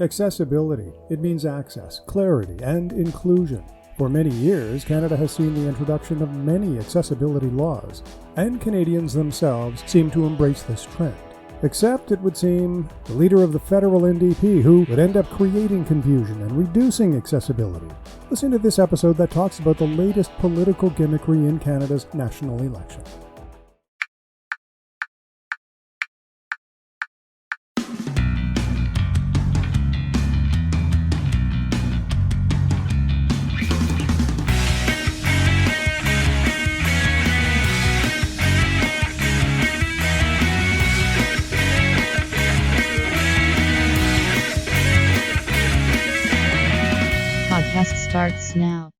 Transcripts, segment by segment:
Accessibility. It means access, clarity, and inclusion. For many years, Canada has seen the introduction of many accessibility laws, and Canadians themselves seem to embrace this trend. Except, it would seem, the leader of the federal NDP who would end up creating confusion and reducing accessibility. Listen to this episode that talks about the latest political gimmickry in Canada's national election. Podcast starts now.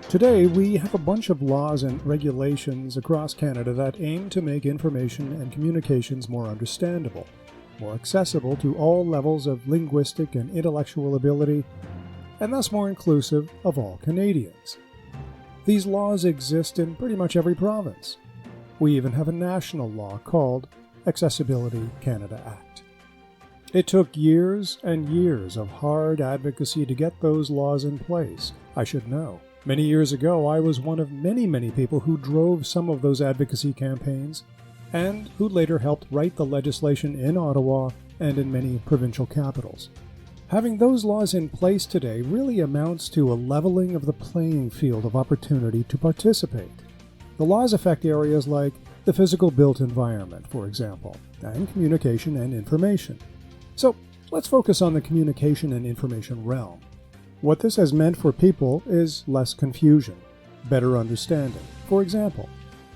Today, we have a bunch of laws and regulations across Canada that aim to make information and communications more understandable, more accessible to all levels of linguistic and intellectual ability, and thus more inclusive of all Canadians. These laws exist in pretty much every province. We even have a national law called Accessibility Canada Act. It took years and years of hard advocacy to get those laws in place, I should know. Many years ago, I was one of many people who drove some of those advocacy campaigns, and who later helped write the legislation in Ottawa and in many provincial capitals. Having those laws in place today really amounts to a leveling of the playing field of opportunity to participate. The laws affect areas like the physical built environment, for example, and communication and information. So, let's focus on the communication and information realm. What this has meant for people is less confusion, better understanding. For example,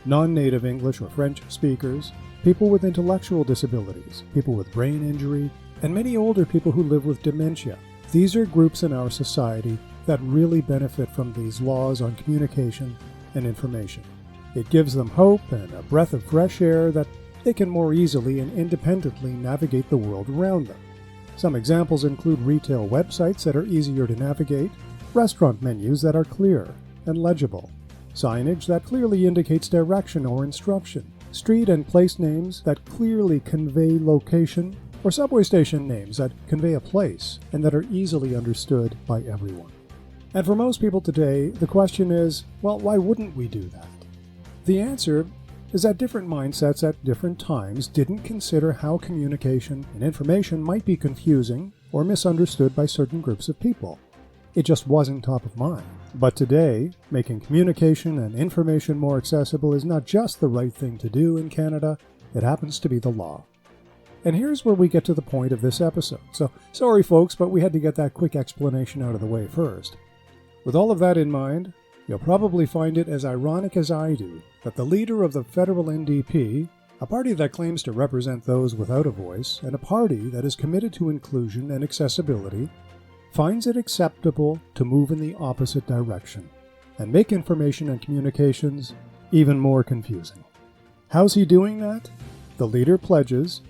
non-native English or French speakers, people with intellectual disabilities, people with brain injury, and many older people who live with dementia. These are groups in our society that really benefit from these laws on communication and information. It gives them hope and a breath of fresh air that they can more easily and independently navigate the world around them. Some examples include retail websites that are easier to navigate, restaurant menus that are clear and legible, signage that clearly indicates direction or instruction, street and place names that clearly convey location, or subway station names that convey a place and that are easily understood by everyone. And for most people today, the question is, well, why wouldn't we do that? The answer is that different mindsets at different times didn't consider how communication and information might be confusing or misunderstood by certain groups of people. It just wasn't top of mind. But today, making communication and information more accessible is not just the right thing to do in Canada, it happens to be the law. And here's where we get to the point of this episode. So, sorry folks, but we had to get that quick explanation out of the way first. With all of that in mind, you'll probably find it as ironic as I do that the leader of the federal NDP, a party that claims to represent those without a voice, and a party that is committed to inclusion and accessibility, finds it acceptable to move in the opposite direction and make information and communications even more confusing. How's he doing that? The leader pledges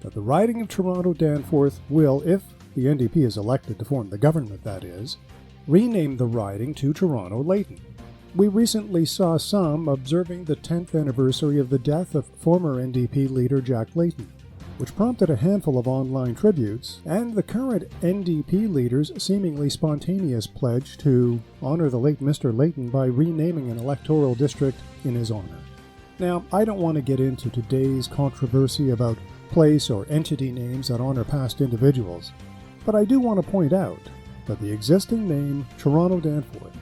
that the riding of Toronto-Danforth will, if the NDP is elected to form the government that is, rename the riding to Toronto-Layton. We recently saw some observing the 10th anniversary of the death of former NDP leader Jack Layton, which prompted a handful of online tributes, and the current NDP leader's seemingly spontaneous pledge to honor the late Mr. Layton by renaming an electoral district in his honor. Now, I don't want to get into today's controversy about place or entity names that honor past individuals, but I do want to point out that the existing name Toronto-Danforth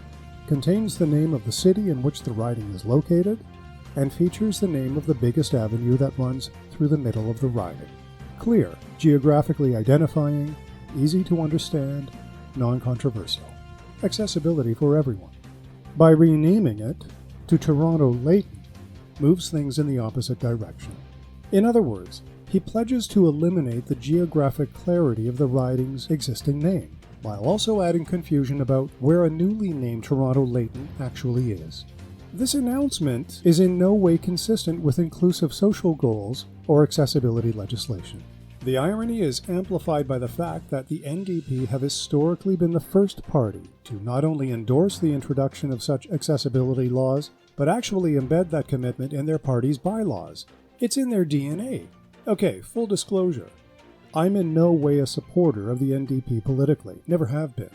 contains the name of the city in which the riding is located and features the name of the biggest avenue that runs through the middle of the riding. Clear, geographically identifying, easy to understand, non-controversial. Accessibility for everyone. By renaming it to Toronto-Layton moves things in the opposite direction. In other words, he pledges to eliminate the geographic clarity of the riding's existing name, while also adding confusion about where a newly named Toronto-Layton actually is. This announcement is in no way consistent with inclusive social goals or accessibility legislation. The irony is amplified by the fact that the NDP have historically been the first party to not only endorse the introduction of such accessibility laws, but actually embed that commitment in their party's bylaws. It's in their DNA. Okay, full disclosure. I'm in no way a supporter of the NDP politically, never have been.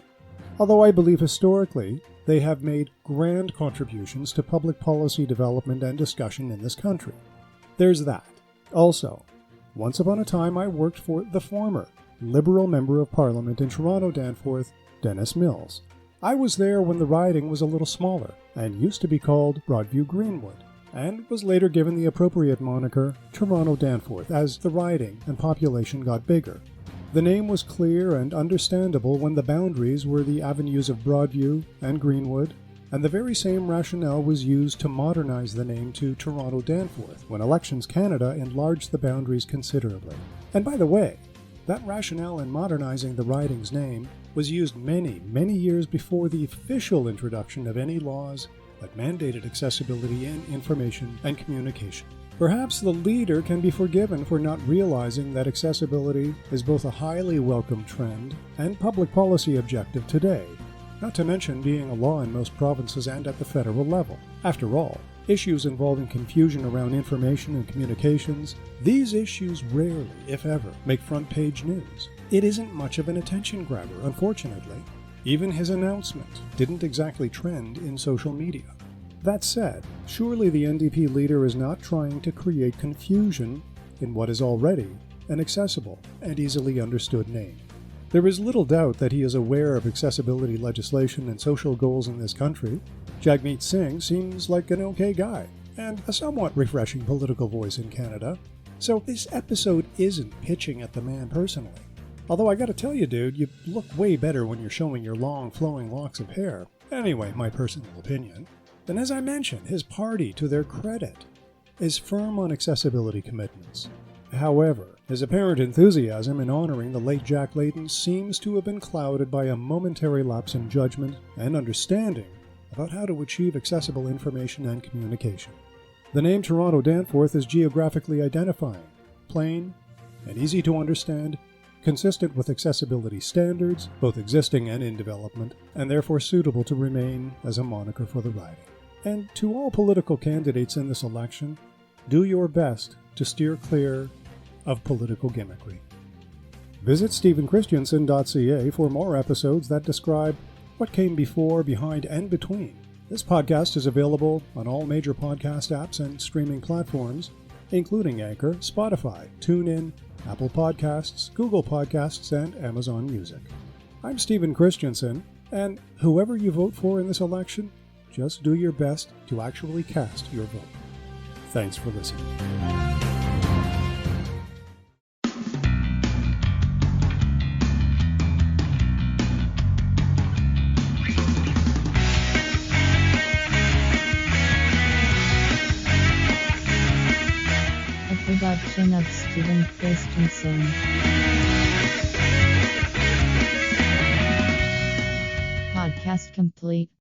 Although I believe historically they have made grand contributions to public policy development and discussion in this country. There's that. Also, once upon a time I worked for the former Liberal Member of Parliament in Toronto Danforth, Dennis Mills. I was there when the riding was a little smaller and used to be called Broadview Greenwood, and was later given the appropriate moniker Toronto Danforth as the riding and population got bigger. The name was clear and understandable when the boundaries were the avenues of Broadview and Greenwood, and the very same rationale was used to modernize the name to Toronto Danforth when Elections Canada enlarged the boundaries considerably. And by the way, that rationale in modernizing the riding's name was used many, many years before the official introduction of any laws that mandated accessibility in information and communication. Perhaps the leader can be forgiven for not realizing that accessibility is both a highly welcome trend and public policy objective today, not to mention being a law in most provinces and at the federal level. After all, issues involving confusion around information and communications, these issues rarely, if ever, make front-page news. It isn't much of an attention grabber, unfortunately. Even his announcement didn't exactly trend in social media. That said, surely the NDP leader is not trying to create confusion in what is already an accessible and easily understood name. There is little doubt that he is aware of accessibility legislation and social goals in this country. Jagmeet Singh seems like an okay guy, and a somewhat refreshing political voice in Canada, so this episode isn't pitching at the man personally. Although I gotta tell you, dude, you look way better when you're showing your long, flowing locks of hair. Anyway, my personal opinion. And as I mentioned, his party, to their credit, is firm on accessibility commitments. However, his apparent enthusiasm in honoring the late Jack Layton seems to have been clouded by a momentary lapse in judgment and understanding about how to achieve accessible information and communication. The name Toronto Danforth is geographically identifying, plain, and easy to understand, consistent with accessibility standards, both existing and in development, and therefore suitable to remain as a moniker for the riding. And to all political candidates in this election, do your best to steer clear of political gimmickry. Visit stephenchristiansen.ca for more episodes that describe what came before, behind, and between. This podcast is available on all major podcast apps and streaming platforms, including Anchor, Spotify, TuneIn, Apple Podcasts, Google Podcasts, and Amazon Music. I'm Stephen Christiansen, and whoever you vote for in this election, just do your best to actually cast your vote. Thanks for listening. A production of Stephen Christensen. Podcast complete.